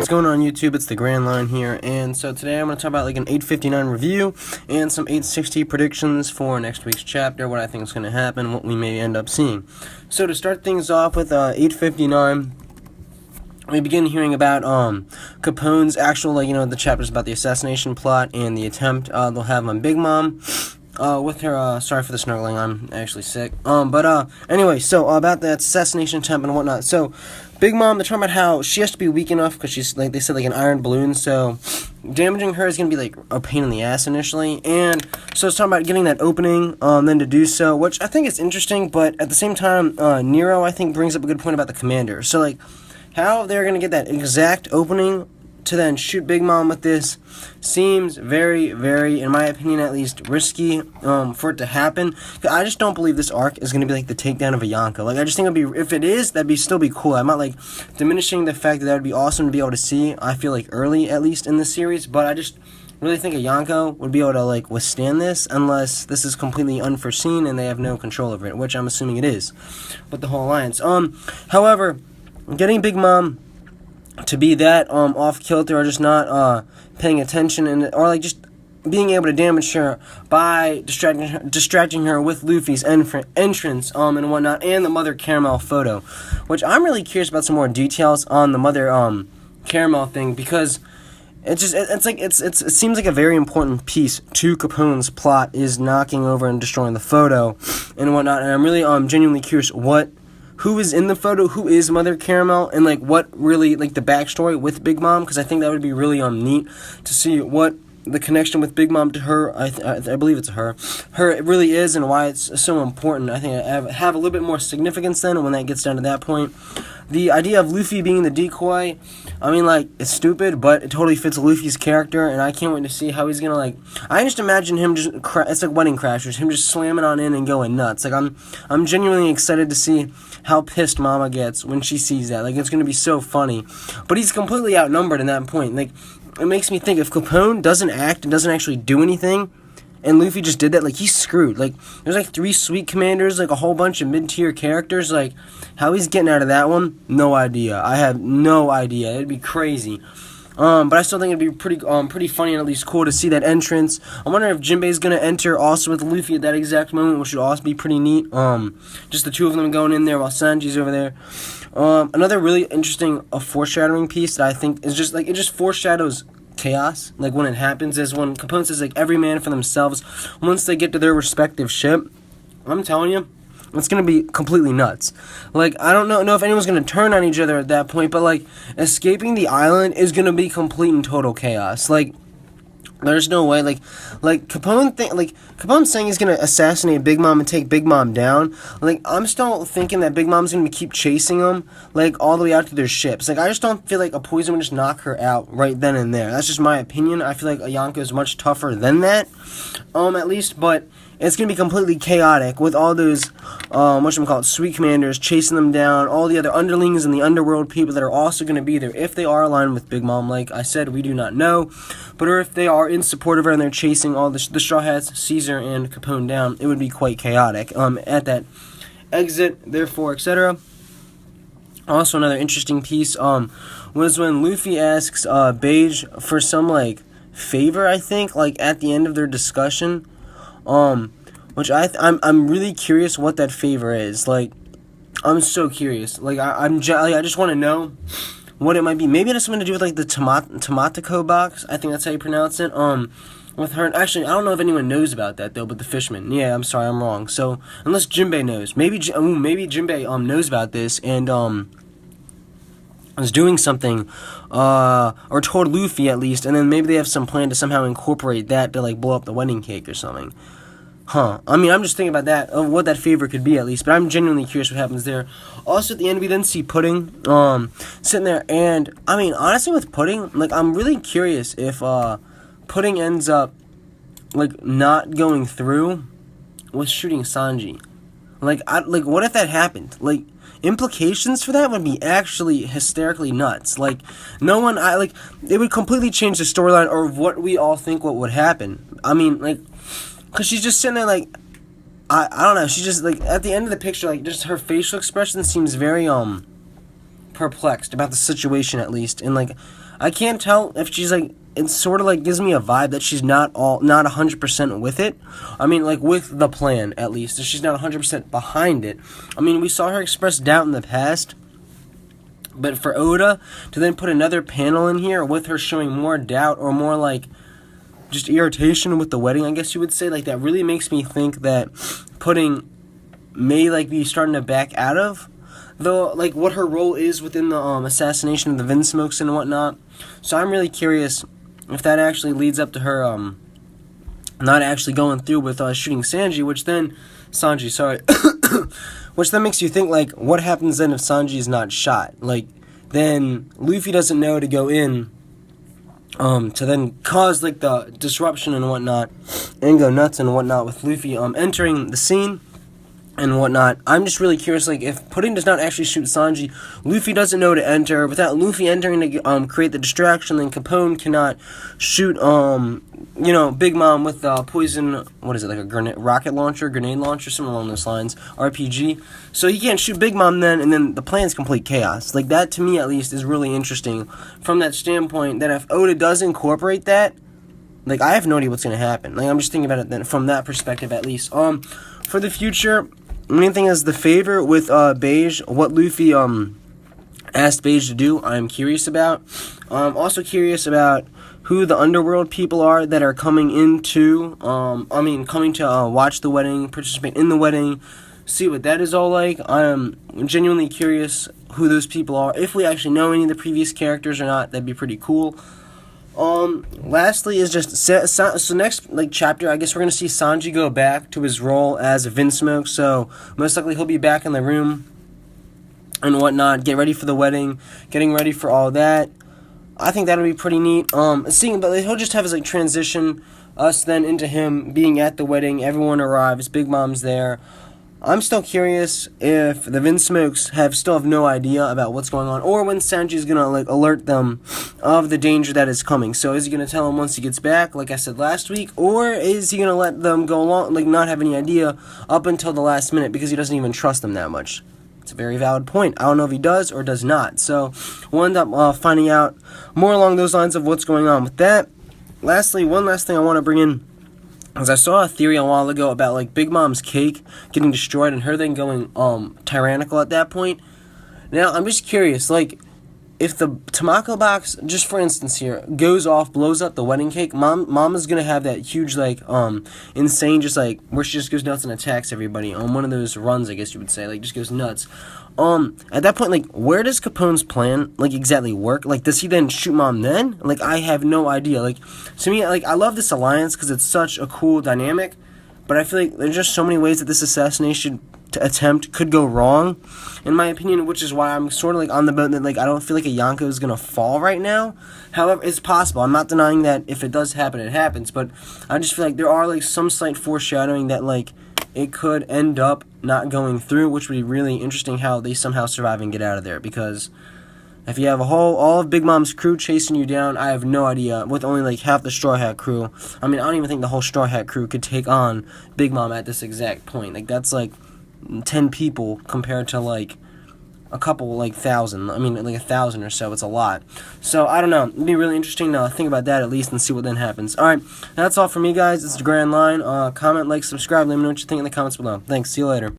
What's going on YouTube? It's the Grand Line here, and so today I'm going to talk about like an 859 review and some 860 predictions for next week's chapter, what I think is going to happen, what we may end up seeing. So to start things off with 859, we begin hearing about Capone's actual, the chapters about the assassination plot and the attempt they'll have on Big Mom. With her, sorry for the snarling, I'm actually sick. Anyway, so about that assassination attempt and whatnot. So, Big Mom, they're talking about how she has to be weak enough because she's, like they said, like an iron balloon, so damaging her is going to be, like, a pain in the ass initially. And so it's talking about getting that opening, then to do so, which I think is interesting, but at the same time, Nero, I think, brings up a good point about the commander. So, like, how they're going to get that exact opening to then shoot Big Mom with this seems very, very, in my opinion at least, risky for it to happen. I just don't believe this arc is going to be like the takedown of Ianka. Like, I just think it'd be, if it is, that'd still be cool. I'm not like diminishing the fact that would be awesome to be able to see, I feel like early at least in the series, but I just really think Ianka would be able to like withstand this unless this is completely unforeseen and they have no control over it, which I'm assuming it is with the whole alliance. However, getting Big Mom to be that off kilter or just not paying attention or like just being able to damage her by distracting her with Luffy's entrance and whatnot, and the Mother Caramel photo, which I'm really curious about some more details on the Mother Caramel thing, because it seems like a very important piece to Capone's plot is knocking over and destroying the photo and whatnot, and I'm really genuinely curious who is in the photo, who is Mother Caramel, and like what really like the backstory with Big Mom, because I think that would be really neat to see what the connection with Big Mom to her, I believe it's her it really is, and why it's so important. I think I have a little bit more significance then when that gets down to that point. The idea of Luffy being the decoy, I mean, like, it's stupid, but it totally fits Luffy's character, and I can't wait to see how he's gonna, like, I just imagine him just, it's like Wedding Crashers, him just slamming on in and going nuts. Like, I'm genuinely excited to see how pissed Mama gets when she sees that. Like, it's gonna be so funny. But he's completely outnumbered in that point. Like, it makes me think, if Capone doesn't act and doesn't actually do anything, and Luffy just did that, like, he's screwed. Like, there's, like, 3 sweet commanders, like, a whole bunch of mid-tier characters. Like, how he's getting out of that one, no idea. I have no idea. It'd be crazy. But I still think it'd be pretty funny and at least cool to see that entrance. I wonder if Jinbei's gonna enter also with Luffy at that exact moment, which would also be pretty neat. Just the two of them going in there while Sanji's over there. Another really interesting foreshadowing piece that I think is just, like, it just foreshadows chaos, like, when it happens, is when Capone says, like, every man for themselves once they get to their respective ship. I'm telling you, it's gonna be completely nuts. Like, I don't know if anyone's gonna turn on each other at that point, but, like, escaping the island is gonna be complete and total chaos. Like, there's no way, like Capone's saying he's gonna assassinate Big Mom and take Big Mom down. Like, I'm still thinking that Big Mom's gonna keep chasing him, like, all the way out to their ships. Like, I just don't feel like a poison would just knock her out right then and there. That's just my opinion. I feel like Ianka is much tougher than that, at least, but it's going to be completely chaotic with all those, sweet commanders chasing them down, all the other underlings and the underworld people that are also going to be there if they are aligned with Big Mom. Like I said, we do not know, but or if they are in support of her and they're chasing all the Straw Hats, Caesar, and Capone down, it would be quite chaotic at that exit, therefore, etc. Also, another interesting piece was when Luffy asks Beige for some, like, favor, I think, like, at the end of their discussion. Which I'm really curious what that favor is. Like, I'm so curious. Like, I just want to know what it might be. Maybe it has something to do with, like, the Tomatico box. I think that's how you pronounce it. With her. Actually, I don't know if anyone knows about that, though, but the fishman. Yeah, I'm sorry, I'm wrong. So, unless Jinbei knows. Maybe Jinbei, knows about this and, was doing something, or told Luffy at least, and then maybe they have some plan to somehow incorporate that to, like, blow up the wedding cake or something. I mean, I'm just thinking about that, of what that favor could be at least, but I'm genuinely curious what happens there. Also, at the end, we then see Pudding, sitting there, and, I mean, honestly, with Pudding, like, I'm really curious if, Pudding ends up, like, not going through with shooting Sanji. Like, what if that happened? Like, implications for that would be actually hysterically nuts. Like, it would completely change the storyline or what we all think what would happen. I mean, like, because she's just sitting there, like, I don't know, she's just, like, at the end of the picture, like, just her facial expression seems very, perplexed about the situation, at least. And, like, I can't tell if she's, like, it sort of, like, gives me a vibe that she's not 100% with it. I mean, like, with the plan, at least. If she's not 100% behind it. I mean, we saw her express doubt in the past. But for Oda to then put another panel in here with her showing more doubt or more, like, just irritation with the wedding, I guess you would say, like, that really makes me think that Pudding may, like, be starting to back out of, though, like, what her role is within the assassination of the Vinsmokes and whatnot. So I'm really curious if that actually leads up to her not actually going through with shooting Sanji, which then which then makes you think, like, what happens then if Sanji is not shot? Like, then Luffy doesn't know to go in to then cause, like, the disruption and whatnot, and go nuts and whatnot with Luffy entering the scene and whatnot. I'm just really curious, like, if Pudding does not actually shoot Sanji, Luffy doesn't know to enter. Without Luffy entering to create the distraction, then Capone cannot shoot, Big Mom with poison, what is it, like a grenade launcher, something along those lines, RPG. So he can't shoot Big Mom then, and then the plan's complete chaos. Like, that, to me, at least, is really interesting from that standpoint, that if Oda does incorporate that, like, I have no idea what's going to happen. Like, I'm just thinking about it then from that perspective, at least. For the future, main thing is the favor with Beige, what Luffy asked Beige to do, I'm curious about. Also curious about who the underworld people are that are coming into, coming to watch the wedding, participate in the wedding, see what that is all like. I'm genuinely curious who those people are. If we actually know any of the previous characters or not, that'd be pretty cool. Lastly is just, so next, like, chapter, I guess we're gonna see Sanji go back to his role as a Vinsmoke, so most likely he'll be back in the room and whatnot, get ready for the wedding, getting ready for all that. I think that'll be pretty neat, but he'll just have his, like, transition, us then into him being at the wedding, everyone arrives, Big Mom's there. I'm still curious if the Vinsmokes still have no idea about what's going on, or when Sanji's gonna, like, alert them of the danger that is coming. So is he gonna tell them once he gets back, like I said last week, or is he gonna let them go along, like, not have any idea up until the last minute because he doesn't even trust them that much? It's a very valid point. I don't know if he does or does not. So we'll end up finding out more along those lines of what's going on with that. Lastly, one last thing I want to bring in, because I saw a theory a while ago about, like, Big Mom's cake getting destroyed and her then going tyrannical at that point. Now, I'm just curious, like, if the Tamako box, just for instance here, goes off, blows up the wedding cake, Mama's gonna have that huge, like, insane, just, like, where she just goes nuts and attacks everybody on one of those runs, I guess you would say, like, just goes nuts. At that point, like, where does Capone's plan, like, exactly work? Like, does he then shoot Mom then? Like, I have no idea. Like, to me, like, I love this alliance because it's such a cool dynamic, but I feel like there's just so many ways that this assassination attempt could go wrong, in my opinion, which is why I'm sort of, like, on the boat that, like, I don't feel like a Yonko is gonna fall right now. However, it's possible. I'm not denying that if it does happen, it happens, but I just feel like there are, like, some slight foreshadowing that, like, it could end up not going through, which would be really interesting how they somehow survive and get out of there, because if you have all of Big Mom's crew chasing you down, I have no idea, with only, like, half the Straw Hat crew. I mean, I don't even think the whole Straw Hat crew could take on Big Mom at this exact point. Like, that's, like, 10 people compared to, like, a couple, like, thousand. I mean, like, 1,000 or so. It's a lot. So, I don't know. It'd be really interesting to think about that at least and see what then happens. Alright, that's all for me, guys. It's the Grand Line. Comment, like, subscribe. Let me know what you think in the comments below. Thanks. See you later.